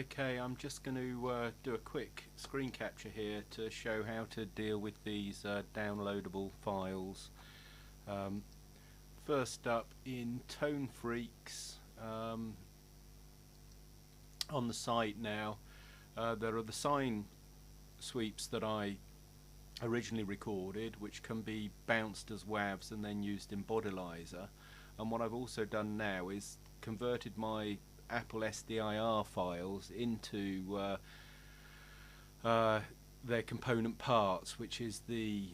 Okay, I'm just going to do a quick screen capture here to show how to deal with these downloadable files. First up, in ToneFreqHz on the site now, there are the sine sweeps that I originally recorded, which can be bounced as WAVs and then used in Bodylizer. And what I've also done now is converted my Apple Sdir files into their component parts, which is the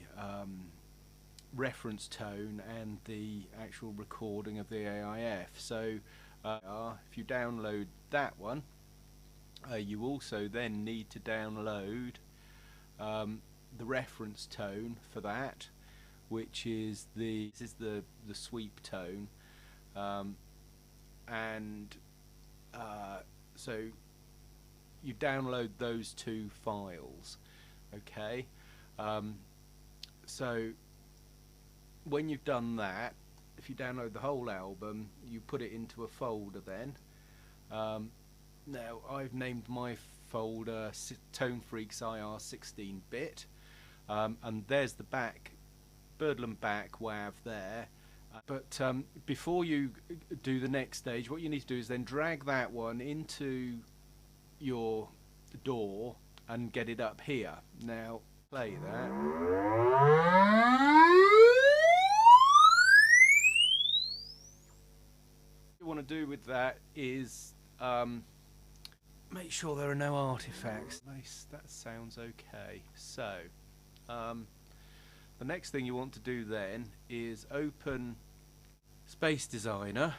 reference tone and the actual recording of the AIF. So if you download that one, you also then need to download the reference tone for that, which is the sweep tone, so you download those two files. Okay, so when you've done that, if you download the whole album, you put it into a folder then. Now I've named my folder ToneFreqHz IR 16-bit, and there's the Birdland back WAV there. But before you do the next stage, what you need to do is then drag that one into your DAW and get it up here. Now play that. What you want to do with that is make sure there are no artifacts. Nice, that sounds okay. So the next thing you want to do then is open Space Designer.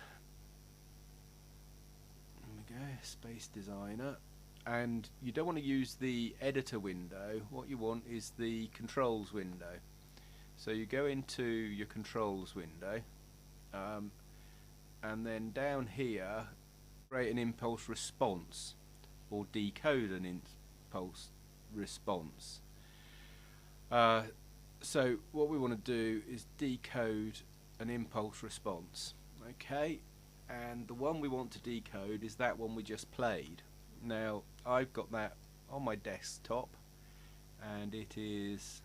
There we go, Space Designer. And you don't want to use the editor window. What you want is the controls window. So you go into your controls window, and then down here, create an impulse response or decode an impulse response. So what we want to do is decode an impulse response. Okay, and the one we want to decode is that one we just played. Now I've got that on my desktop, and it is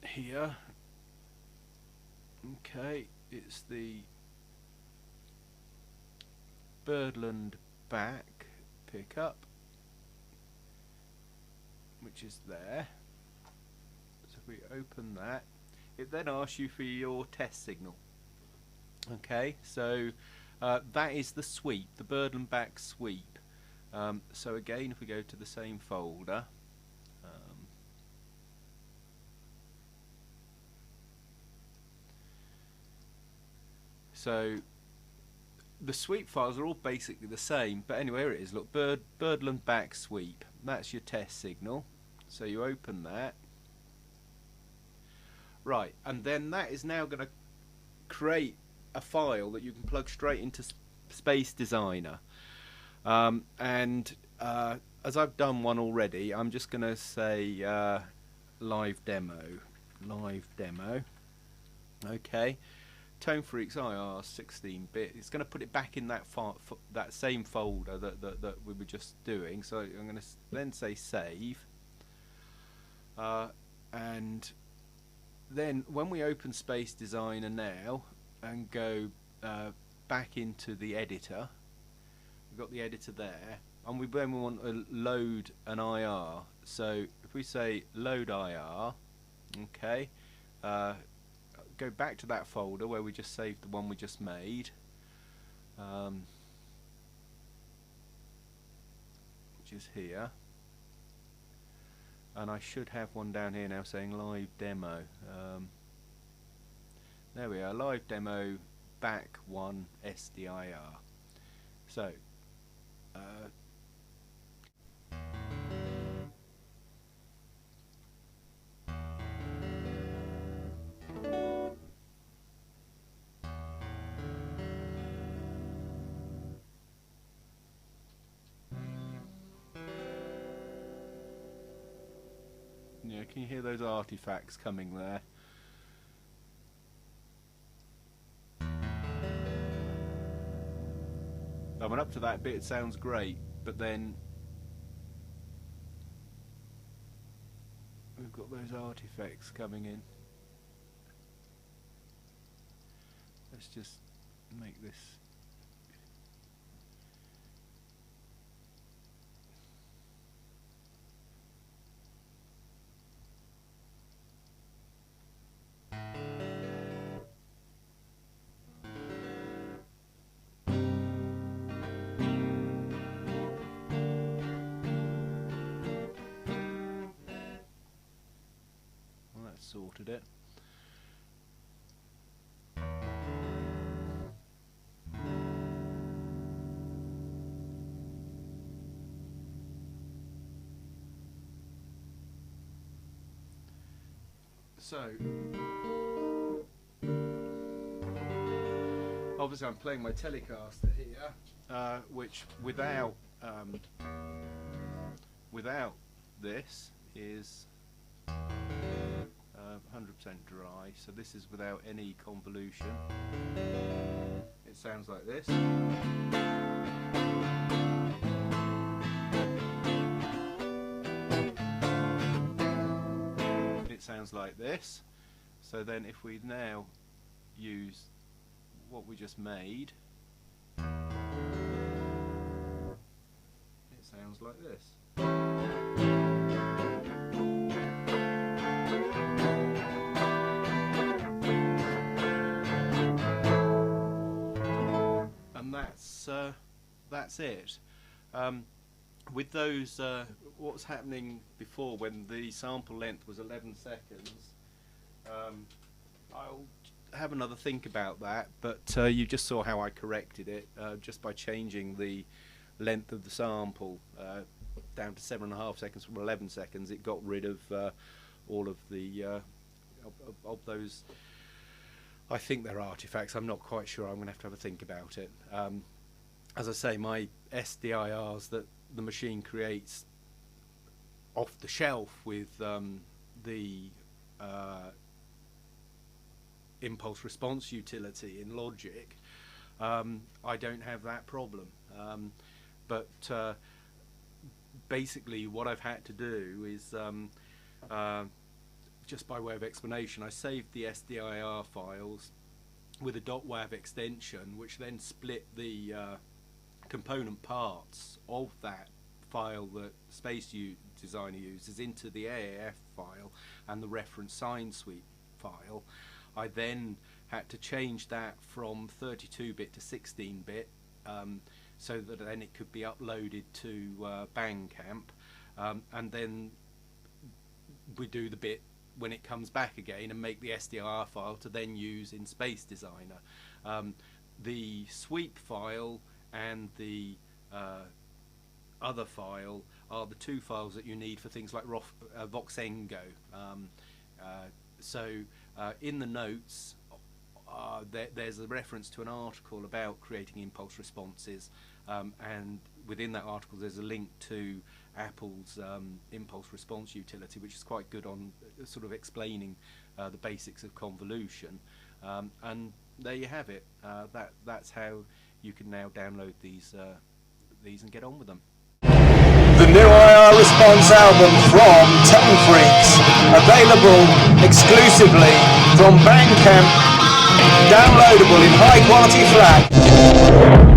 here. Okay, it's the Birdland back pickup, which is there. So if we open that, it then asks you for your test signal. Okay, so that is the sweep, the Birdland back sweep. So again, if we go to the same folder, so the sweep files are all basically the same, but anyway, here it is. Look, Birdland back sweep. That's your test signal. So you open that. Right, and then that is now going to create a file that you can plug straight into Space Designer. As I've done one already, I'm just going to say live demo. Okay. ToneFreqHz IR 16-bit. It's going to put it back in that same folder that we were just doing. So I'm going to then say save, and then when we open Space Designer now and go back into the editor, we've got the editor there, and then we want to load an IR. So if we say load IR, okay, go back to that folder where we just saved the one we just made, which is here, and I should have one down here now saying live demo. There we are, live demo back one SDIR. So yeah, can you hear those artifacts coming there? I mean, up to that bit it sounds great, but then we've got those artifacts coming in. Let's just make this. Well, that's sorted it. So, obviously I'm playing my Telecaster here, which without this is 100% dry, so this is without any convolution. It sounds like this. Sounds like this. So then if we now use what we just made, it sounds like this. And that's it. With those, what was happening before when the sample length was 11 seconds, I'll have another think about that, but you just saw how I corrected it just by changing the length of the sample down to 7.5 seconds from 11 seconds. It got rid of all of the of those. I think they're artifacts. I'm not quite sure. I'm going to have a think about it. As I say, my SDIRs that the machine creates off the shelf with the impulse response utility in Logic, I don't have that problem. But basically what I've had to do is, just by way of explanation, I saved the SDIR files with a .wav extension, which then split the component parts of that file that Space Designer uses into the AAF file and the reference sign suite file. I then had to change that from 32-bit to 16-bit so that then it could be uploaded to Bandcam, and then we do the bit when it comes back again and make the SDR file to then use in Space Designer. The sweep file and the other file are the two files that you need for things like Voxengo. So in the notes there's a reference to an article about creating impulse responses, and within that article there's a link to Apple's impulse response utility, which is quite good on sort of explaining the basics of convolution, and there you have it. That's how you can now download these and get on with them. The new IR Response album from ToneFreqHz, available exclusively from Bandcamp, downloadable in high quality FLAC.